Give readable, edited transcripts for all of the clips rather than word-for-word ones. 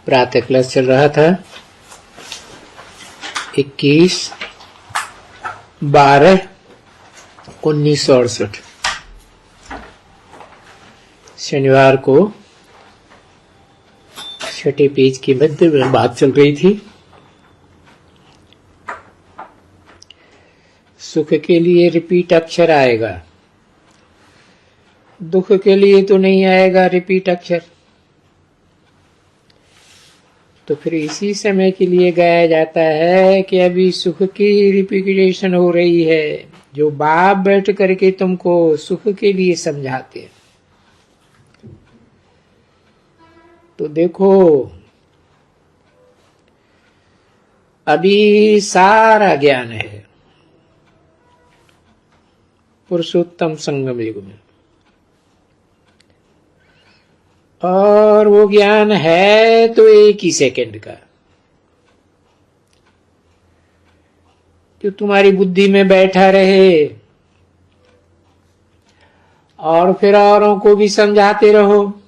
प्रातः क्लास चल रहा था 21/12/1968। शनिवार को छठे पेज के मध्य में बात चल रही थी। सुख के लिए रिपीट अक्षर आएगा, दुख के लिए तो नहीं आएगा रिपीट अक्षर। तो फिर इसी समय के लिए गाया जाता है कि अभी सुख की रिपीटेशन हो रही है, जो बाप बैठ करके तुमको सुख के लिए समझाते हैं। तो देखो अभी सारा ज्ञान है पुरुषोत्तम संगम युग में, और वो ज्ञान है तो एक ही सेकंड का, जो तुम्हारी बुद्धि में बैठा रहे और फिर औरों को भी समझाते रहो।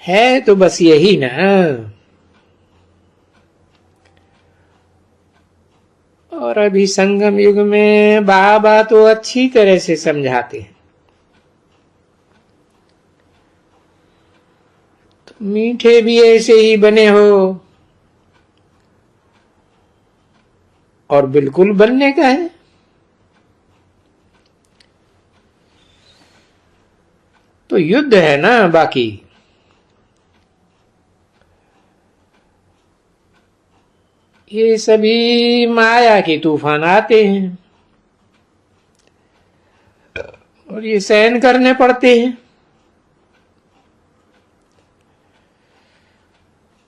है तो बस यही ना। और अभी संगम युग में बाबा तो अच्छी तरह से समझाते हैं। तो मीठे भी ऐसे ही बने हो, और बिल्कुल बनने का है। तो युद्ध है ना बाकी। ये सभी माया के तूफान आते हैं और ये सहन करने पड़ते हैं।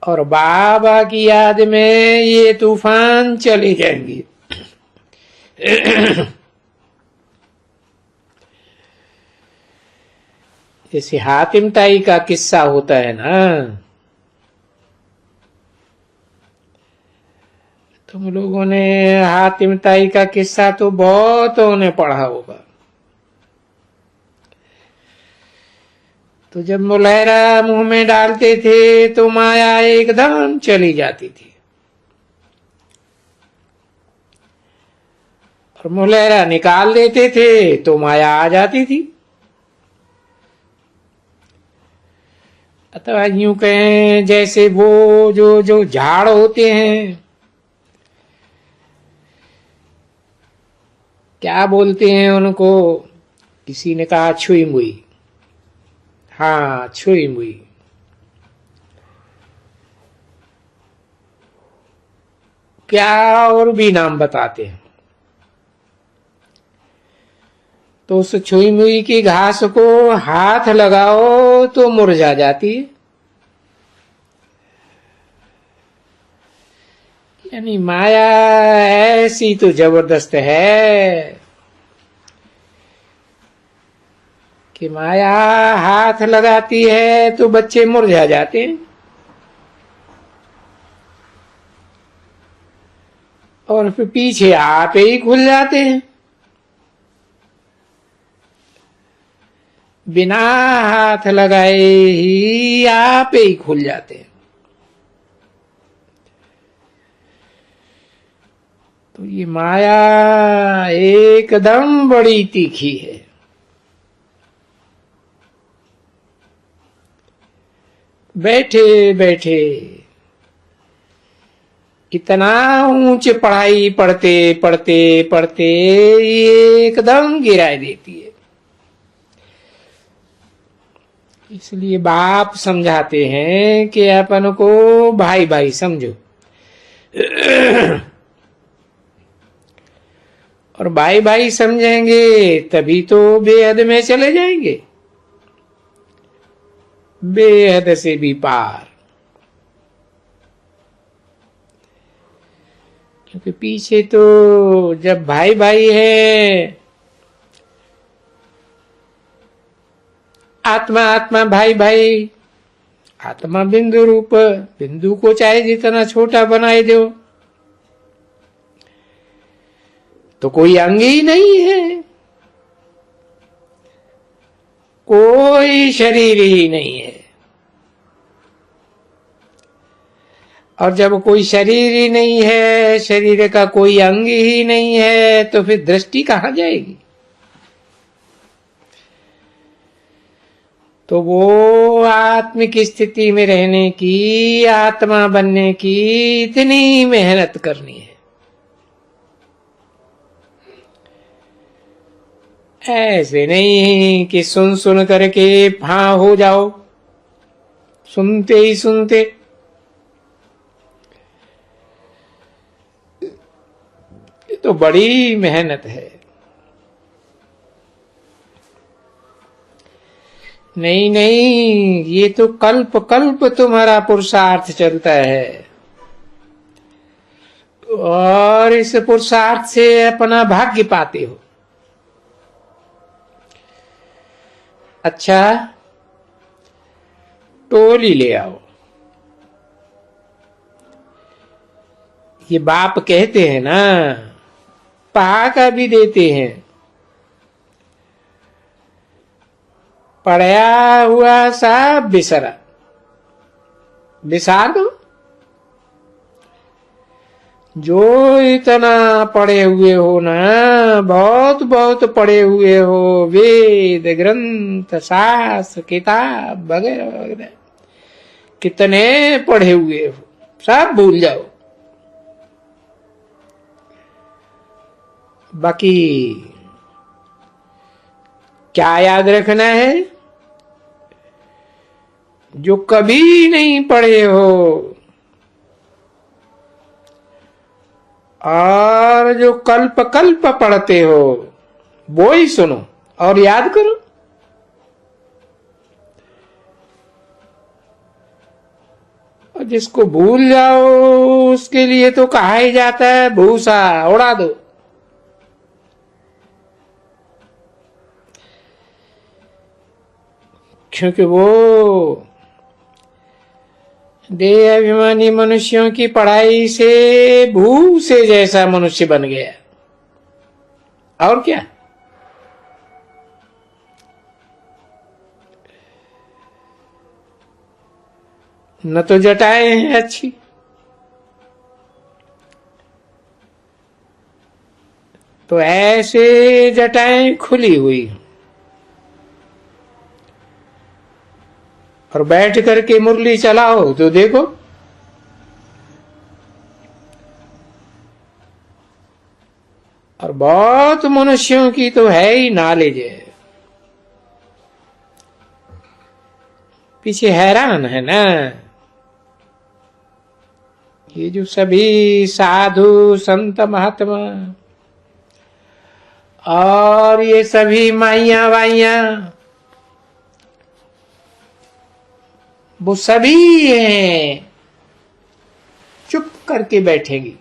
और बाबा की याद में ये तूफान चले जाएंगे। जैसे हातिम ताई का किस्सा होता है ना, तुम लोगों ने हातिम ताई का किस्सा तो बहुतों ने पढ़ा होगा। तो जब मुलहरा मुंह में डालते थे तो माया एकदम चली जाती थी, और मुलहरा निकाल देते थे तो माया आ जाती थी। अथवा यूं कहें जैसे वो जो झाड़ होते हैं, क्या बोलते हैं उनको? किसी ने कहा छुई मुई। हाँ, छुई मुई। क्या और भी नाम बताते हैं। तो उस छुई मुई की घास को हाथ लगाओ तो मुरझा जाती है। यानी माया ऐसी तो जबरदस्त है कि माया हाथ लगाती है तो बच्चे मुरझा जाते हैं, और फिर पीछे आप ही खुल जाते हैं। बिना हाथ लगाए ही आप ही खुल जाते हैं। तो ये माया एकदम बड़ी तीखी है। बैठे बैठे इतना ऊंच पढ़ाई पढ़ते पढ़ते पढ़ते एकदम गिरा देती है। इसलिए बाप समझाते हैं कि अपन को भाई भाई समझो। और भाई भाई समझेंगे तभी तो बेहद में चले जाएंगे, बेहद से भी पार। क्योंकि पीछे तो जब भाई भाई है, आत्मा आत्मा भाई भाई, आत्मा बिंदु रूप, बिंदु को चाहे जितना छोटा बनाए दो तो कोई अंग ही नहीं है। कोई शरीर ही नहीं है। और जब कोई शरीर ही नहीं है, शरीर का कोई अंग ही नहीं है, तो फिर दृष्टि कहां जाएगी? तो वो आत्मिक स्थिति में रहने की, आत्मा बनने की इतनी मेहनत करनी है। ऐसे नहीं कि सुन सुन करके हाँ हो जाओ, सुनते ही सुनते। ये तो बड़ी मेहनत है। नहीं नहीं, ये तो कल्प कल्प तुम्हारा पुरुषार्थ चलता है, और इस पुरुषार्थ से अपना भाग्य पाते हो। अच्छा, टोली ले आओ। ये बाप कहते हैं ना, पहाका भी देते हैं। पढ़ा हुआ सब बिसरा, बिसार दो। जो इतना पढ़े हुए हो ना, बहुत बहुत पढ़े हुए हो, वेद ग्रंथ शास्त्र किताब वगैरह वगैरह, कितने पढ़े हुए हो, सब भूल जाओ। बाकी क्या याद रखना है? जो कभी नहीं पढ़े हो और जो कल्प कल्प पढ़ते हो, वो ही सुनो और याद करो। और जिसको भूल जाओ, उसके लिए तो कहा ही जाता है भूसा उड़ा दो। क्योंकि वो देह अभिमानी मनुष्यों की पढ़ाई से भूसे जैसा मनुष्य बन गया, और क्या। न तो जटाएं हैं अच्छी, तो ऐसे जटाएं खुली हुई, और बैठ करके मुरली चलाओ तो देखो और बहुत मनुष्यों की तो है ही नॉलेज है। पीछे हैरान है ना, ये जो सभी साधु संत महात्मा और ये सभी माइया वाइया, वो सभी हैं, चुप करके बैठेंगी।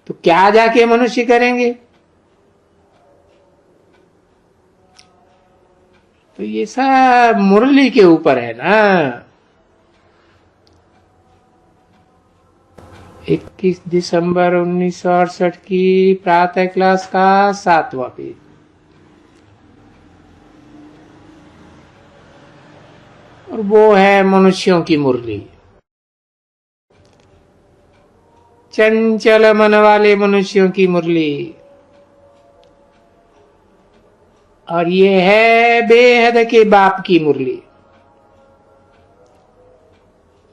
तो क्या जाके मनुष्य करेंगे? तो ये सब मुरली के ऊपर है ना। 21 दिसंबर 1968 की प्रातः क्लास का 7वां पेज। और वो है मनुष्यों की मुरली, चंचल मन वाले मनुष्यों की मुरली। और ये है बेहद के बाप की मुरली,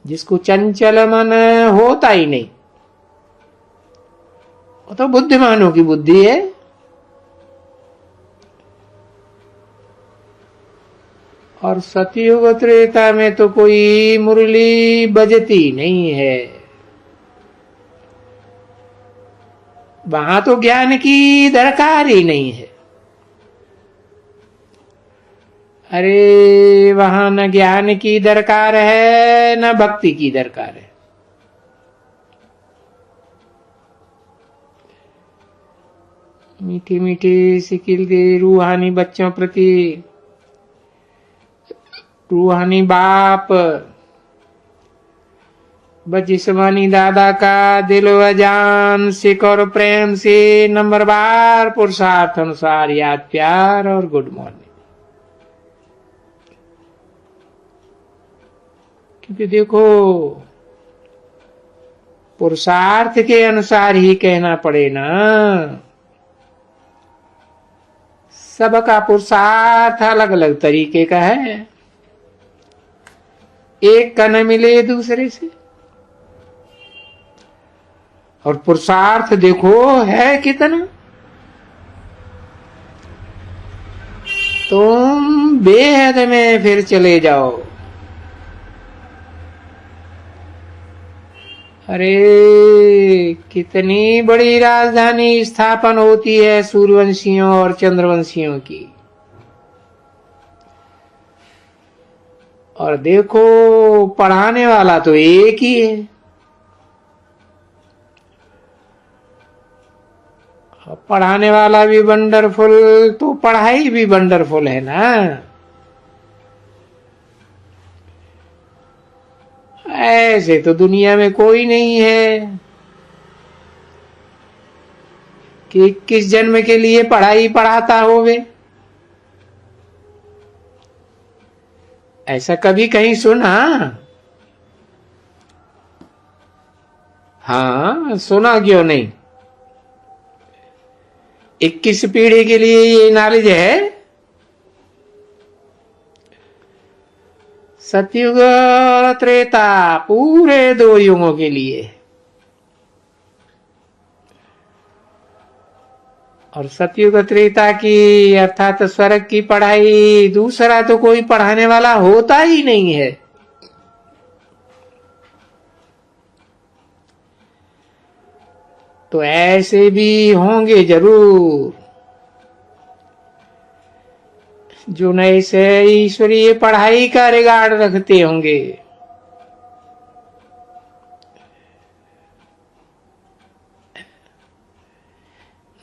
जिसको चंचल मन होता ही नहीं, वो तो बुद्धिमानों की बुद्धि है। और सतयुग त्रेता में तो कोई मुरली बजती नहीं है, वहां तो ज्ञान की दरकार ही नहीं है। अरे वहां न ज्ञान की दरकार है, न भक्ति की दरकार है। मीठी मीठी सिकिल दे रूहानी बच्चों प्रति रूहानी बाप बजिस्मनी दादा का दिल अजान सिख और प्रेम से नंबरवार पुरुषार्थ अनुसार याद प्यार और गुड मॉर्निंग। क्योंकि देखो पुरुषार्थ के अनुसार ही कहना पड़े ना। सबका पुरुषार्थ अलग अलग तरीके का है, एक का न मिले दूसरे से। और पुरुषार्थ देखो है कितना। तुम बेहद में फिर चले जाओ। अरे कितनी बड़ी राजधानी स्थापन होती है सूर्यवंशियों और चंद्रवंशियों की। और देखो पढ़ाने वाला तो एक ही है। पढ़ाने वाला भी वंडरफुल तो पढ़ाई भी वंडरफुल है ना। ऐसे तो दुनिया में कोई नहीं है कि किस जन्म के लिए पढ़ाई पढ़ाता होवे। ऐसा कभी कहीं सुना? हाँ सुना क्यों नहीं। 21 पीढ़ी के लिए ये नॉलेज है। सतयुग और त्रेता पूरे 2 युगों के लिए। और सतयुग त्रेता की अर्थात स्वर्ग की पढ़ाई दूसरा तो कोई पढ़ाने वाला होता ही नहीं है। तो ऐसे भी होंगे जरूर जो नए से ईश्वरीय पढ़ाई का रिगार्ड रखते होंगे।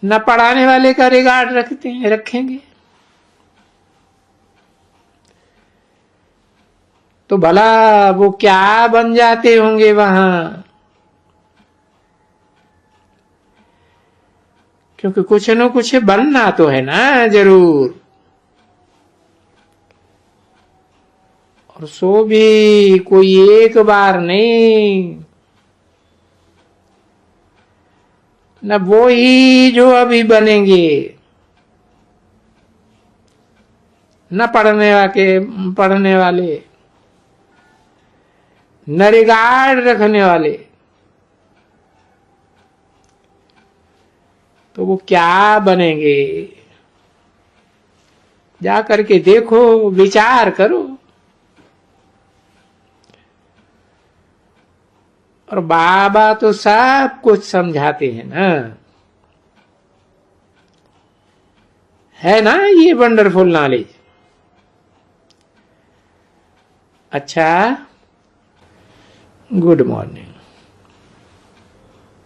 न पढ़ाने वाले का रिगार्ड रखेंगे तो भला वो क्या बन जाते होंगे वहां। क्योंकि कुछ न कुछ बनना तो है ना जरूर। और सो भी कोई एक बार नहीं, न वो ही जो अभी बनेंगे, न पढ़ने वाले न रिगार्ड रखने वाले। तो वो क्या बनेंगे जा करके देखो, विचार करो। और बाबा तो सब कुछ समझाते हैं ना, है ना ये वंडरफुल नॉलेज। अच्छा गुड मॉर्निंग।